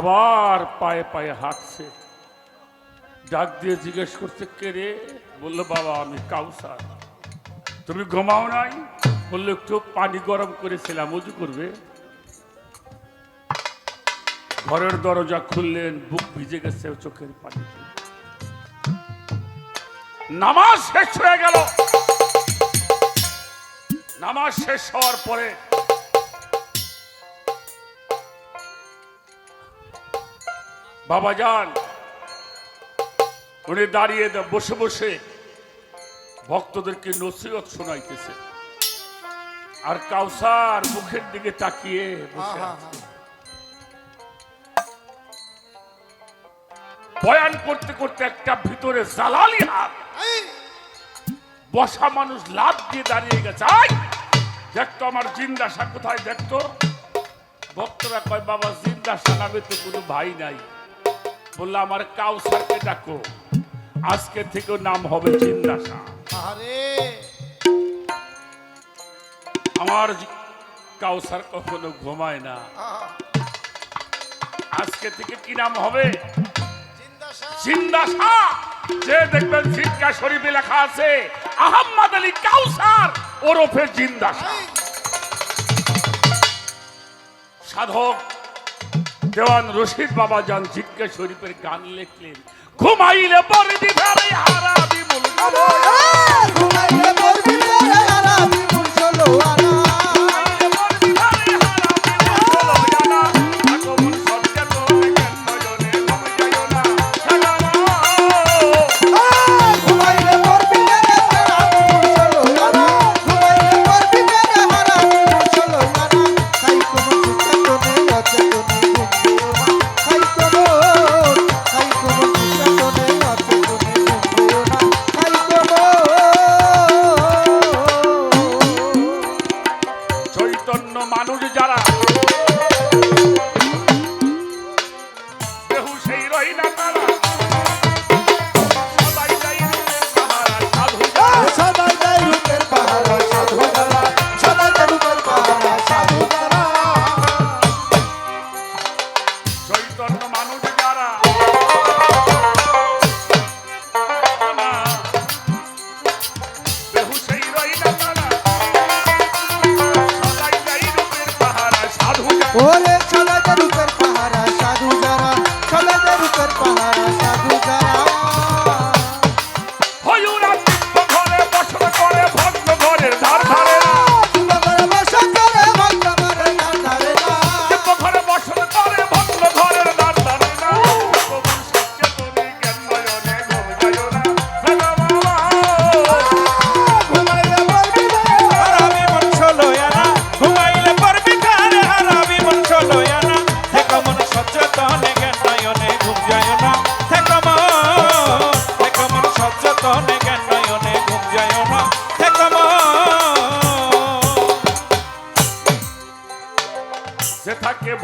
আবার পায়ে পায়ে হাঁটছে। ডাক দিয়ে জিজ্ঞেস করছে, কে রে? বললো, বাবা আমি কাউসার। তুমি ঘুমাও নাই? বললো, একটু পানি গরম করেছিলাম, উজু করবে। ঘরের দরজা খুললেন, বুক ভিজে গেছে চোখের পানিতে। নামাজ শেষ হয়ে গেল। নামাজ শেষ হওয়ার পরে বাবা যান উনি দাঁড়িয়ে বসে বসে ভক্তদেরকে নসিহত শোনাইতেছে, আর কাউসার মুখের দিকে তাকিয়ে বসে আছে। বয়ান করতে করতে একটা ভিতরে জালালি হাত, বসা মানুষ লাফ দিয়ে দাঁড়িয়ে গেছে। দেখতো আমার জিন্দাসা কোথায়, দেখতো। ভক্তরা কয়, বাবা জিন্দাসা নামে তো কোনো ভাই নাই। বললো, আমার কাউসারকে ডাকো, আজকে থেকে নাম হবে জিন্দাসা। আমার কাউসার কখনো ঘুমায় না, আজকে থেকে কি নাম হবে? জিন্দাসা। যে দেখবেন জিক্কা শরীফে লেখা আছে আহমদ আলী কাউসার ওরফে জিন্দাসা। সাধক দেওয়ান রশিদ বাবা যান জিক্কা শরীফের গান লিখলেন, ঘুমাইলে পরদি ফেরে হারাবি মূল ঘুমাইলে পরদি ফেরে হারাবি মূল চলো আনা।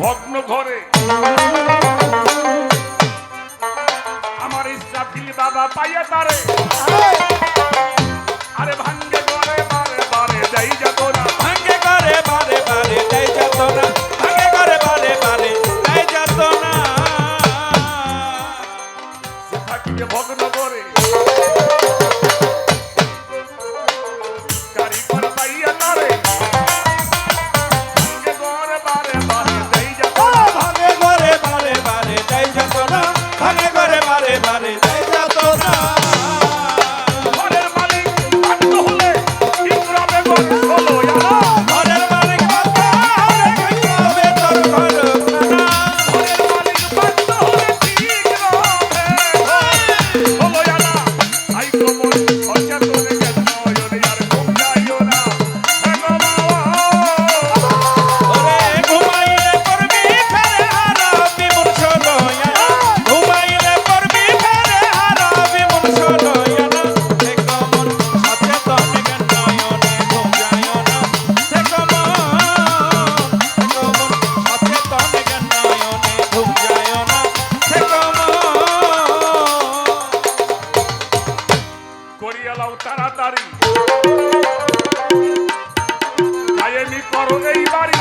ভগ্ন ঘরে আমার ইসরাফিল বাবা পাইয়া তারে, আরে ভাঙ্গে ঘরে বারে বারে দেই যেত না, ভাঙ্গে ঘরে বারে বারে দেই যেত না, ভাঙ্গে ঘরে বারে বারে দেই যেত না। সে থাকিবে ভগ্ন ঘরে কারিগর পাইয়া তারে, করো এই বাড়ি,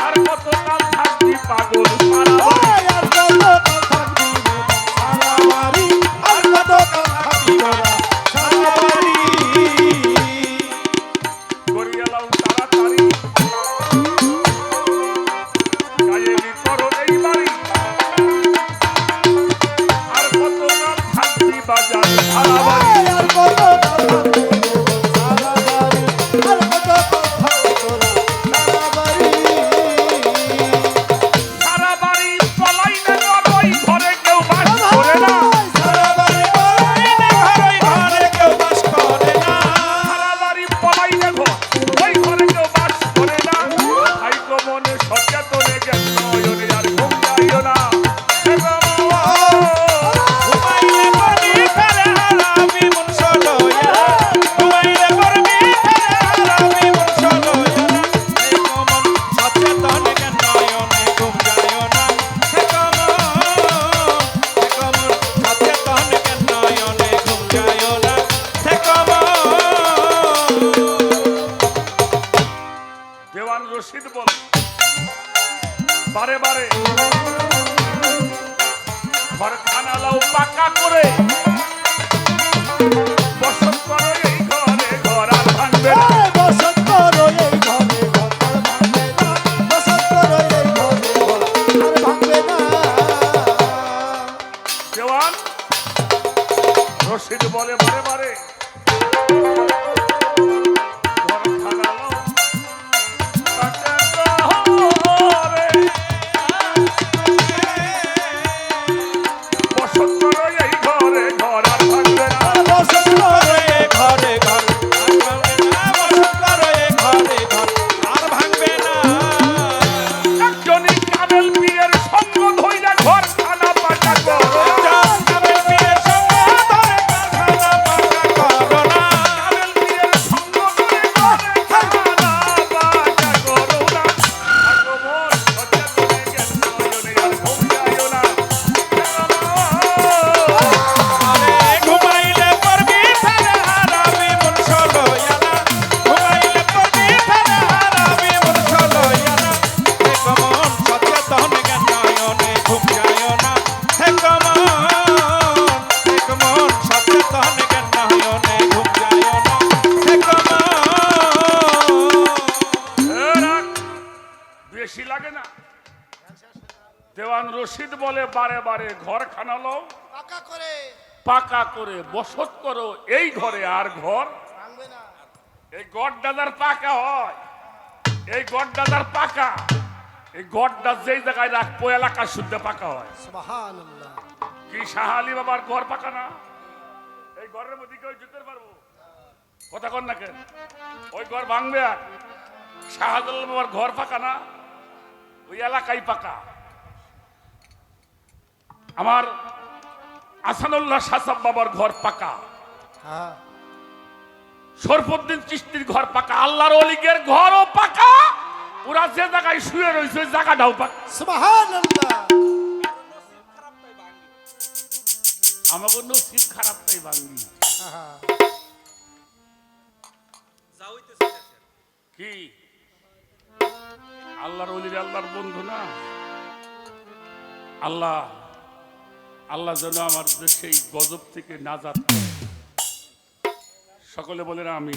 আর কত কাল থাকবি পাগল সারা বাড়ি আর কত থাকবি সারা বাড়ি আর কত থাকবি সারা বাড়ি করিয়ালাম তাড়াতাড়ি গায়েবি করো এই বাড়ি আর কত নাম থাকবি বাজার সারা বাড়ি আর কত থাকবি সারা বাড়ি আর কত থাকবি সারা বাড়ি সারা বাড়ি পলাই না ওই ঘরে কেউ বাস করে না সারা বাড়ি ঘরে কেউ বাস করে না সারা বাড়ি পলাই না ওই ঘরে কেউ বাস করে না ভাই গো মনে সচেতনে জ্ঞান নয়নে আর ঘুম যাইও না ঘুমাইলে করবি ফেরে হারাবি মন সলয়া ঘুমাইলে করবি ফেরে হারাবি মন সলয়া এই কমন সচেতন জ্ঞান নয়নে ঘুম যাইও না হে কমন সচেতন জ্ঞান নয়নে ঘুম যাইও না হে কমন দেওয়ান রশিদ বল বারে বারে ঘর খানা লাও পাকা করে বসত করো এই ঘরে ঘর আর ভাঙবে না বসত করো এই ঘরে ঘর আর ভাঙবে না বসত করো এই ঘরে ঘর আর ভাঙবে না দেওয়ান রশিদ বলে বারে বারে ঘর খানা লাও পাকা করে বসত করো এই ঘরে ঘর আর ভাঙবে না বসত করো এই ঘরে ঘর আর ভাঙবে না বসত করো এই ঘরে ঘর আর ভাঙবে না একজনই কামেল পীরের সঙ্গ ধইরা ঘর খানা পাকা করো কামেল পীরের সঙ্গ ধরে কারখানা পাকা করো না কামেল পীরের সঙ্গ ধরে ঘর খানা পাকা করো না আগমন সচেতনে জ্ঞান নয়নে আর ঘুম যাইও না আরে ঘুমাইলে করবি ফেরে হারাবি মন সলয়া না ঘুমাইলে করবি ফেরে হারাবি মন সলয়া না হে কমন সচেতন জ্ঞান নয়নে ঘুম যাইও না হে কমন সচেতন জ্ঞান নয়নে ঘুম যাইও না হে কমন রাখ, বেশি লাগে না দেওয়ান রশিদ বলে বারে বারে ঘর খানা লও পাকা করে পাকা করে বসত করো এই ঘরে আর ঘর ভাঙবে না এই গড় দাদার পাকা হয় এই গড় দাদার পাকা এই গড়টা যেই জায়গায় রাখবো এলাকা শুদ্ধ পাকা হয় সুবহানাল্লাহ কি শাহালি বাবার ঘর পাকা না এই ঘরের মধ্যে কেউ যেতে পারবো কথা কর না কেন ওই ঘর ভাঙবে আর শাহজালাল বাবার ঘর পাকা না ওই এলাকায় পাকা আমার আসানুল্লাহ শাসাব বাবার ঘর পাকা হ্যাঁ শরফুদ্দিন চিশতির ঘর পাকা আল্লাহর ওলিগের ঘরও পাকা ওরা যে জায়গায় শুয়ে রয়েছে ওই জায়গাটাও পাকা সুবহানাল্লাহ আমাকে নসিব খারাপ তাই ভাঙ্গি কি আল্লাহর ওলির আল্লাহর বন্ধু না আল্লাহ আল্লাহ যেন আমার সেই গজব থেকে নাজাত দেয়। সকলে বলে না আমি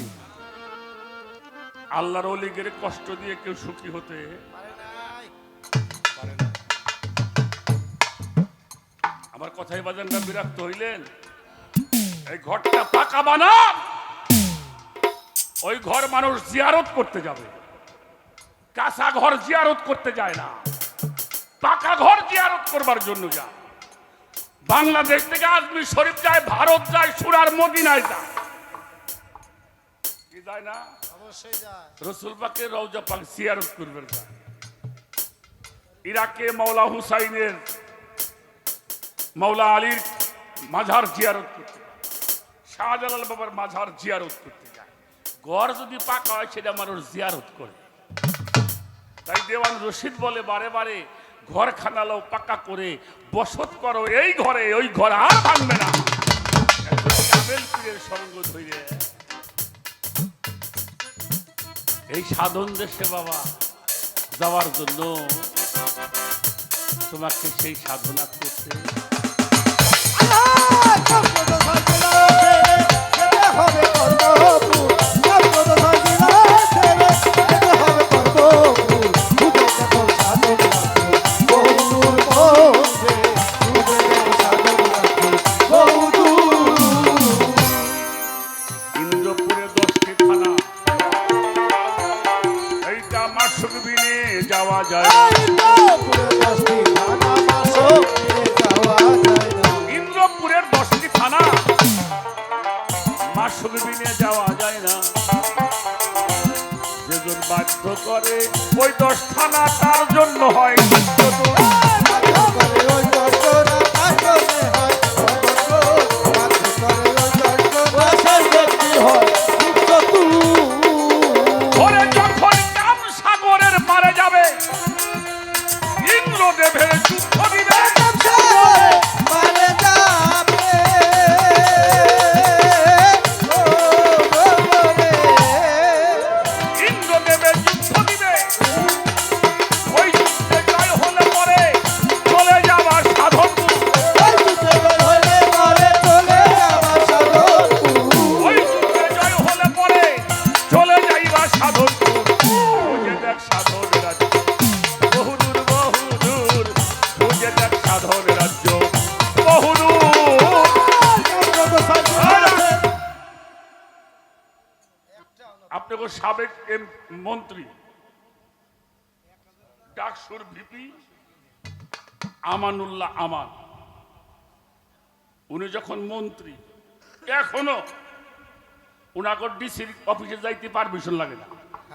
আল্লাহর ওলিগের কষ্ট দিয়ে কেউ সুখী হতে পারে না। আমার কথাই বাজানটা বিরক্ত হইলেন এই ঘরটা পাকা বানা ওই ঘর মানুষ জিয়ারত করতে যাবে কাঁচা ঘর জিয়ারত করতে যায় না পাকা ঘর জিয়ারত করবার জন্য যায় বাংলাদেশ থেকে আজমির শরীফ যায় ভারত যায় সুরার মদিনায় যায় কি যায় না অবশ্যই যায় রসুল পাকের রওজা পাক জিয়ারত করবার যায় ইরাকে মাওলা হুসাইনের মাওলা আলীর মাঝার জিয়ারত করতে যায় শাহজালাল বাবার মাঝার জিয়ারত করতে যায় ঘর যদি পাকা হয় সেটা মানুষ জিয়ারত করে তাই দেওয়ান রশিদ বলে বারে বারে ঘর খানালো পাকা করে বসত করো এই ঘরে ওই ঘর আর ভাঙবে না কামেল পীরের সঙ্গ ধরে এই সাধন দেশে বাবা যাওয়ার জন্য তোমাকে সেই সাধনা করতে। ইন্দ্রপুরে 10টি থানা, এইটা মাসুক বিনে যাওয়া যায় না। ইন্দ্রপুরের 10টি থানা মাসুক বিনে যাওয়া যায় না। যেজন বাধ্য করে ওই 10 থানা তার জন্য হয় নিত্যদূর। ওরে যখন কাম সাগরের পারে যাবে, ইন্দ্রদেবের যুদ্ধ দিবে। ইন্দ্রদেবের যুদ্ধ দিবে, ওই যুদ্ধে জয় হলে পরে চলে যাবার সাধনপুর। ওই যুদ্ধে জয় হলে পরে চলে যাইবার সাধনপুর। খুঁজে দেখ সাধন রাজ্য বহুদূর বহুদূর, খুঁজে দেখ সাধন রাজ্য বহুদূর। আপনাকে সাবেক মন্ত্রী ডাকসুর ভিপি আমানুল্লাহ আমান, উনি যখন মন্ত্রী, এখনো উনাকে ডিসির অফিসে যাইতে পারমিশন লাগে না।